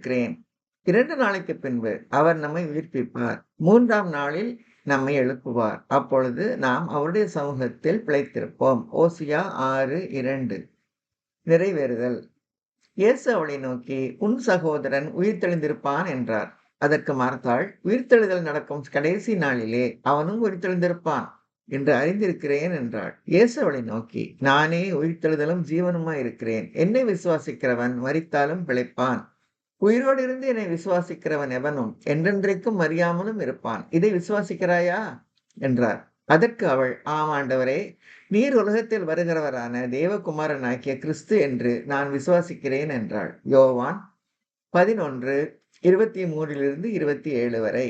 அறிந்திருக்கிறேன். 2 நாளைக்கு பின்பு அவர் நம்மை உயிர்ப்பிப்பார். 3ஆம் நாளில் நம்மை எழுப்புவார். அப்பொழுது நாம் அவருடைய சமூகத்தில் பிழைத்திருப்போம். ஓசியா 6:2. நிறைவேறுதல். இயேசு அவளை நோக்கி, உன் சகோதரன் உயிர்த்தெழுந்திருப்பான் என்றார். அதற்கு மார்த்தாள், உயிர்த்தெழுதல் நடக்கும் கடைசி நாளிலே அவனும் உயிர்த்தெழுந்திருப்பான் என்று அறிந்திருக்கிறேன் என்றாள். இயேசு அவளை நோக்கி, நானே உயிர்த்தெழுதலும் ஜீவனுமாய் இருக்கிறேன். என்னை விசுவாசிக்கிறவன் மரித்தாலும் பிழைப்பான். உயிரோடு இருந்து என்னை விசுவாசிக்கிறவன் எவனும் என்றென்றைக்கும் மறியாமலும் இருப்பான். இதை விசுவாசிக்கிறாயா என்றார். அதற்கு அவள், ஆம் ஆண்டவரே, நீர் உலகத்தில் வருகிறவரான தேவகுமாரனாகிய கிறிஸ்து என்று நான் விசுவாசிக்கிறேன் என்றாள். யோவான் 11:23-27 வரை.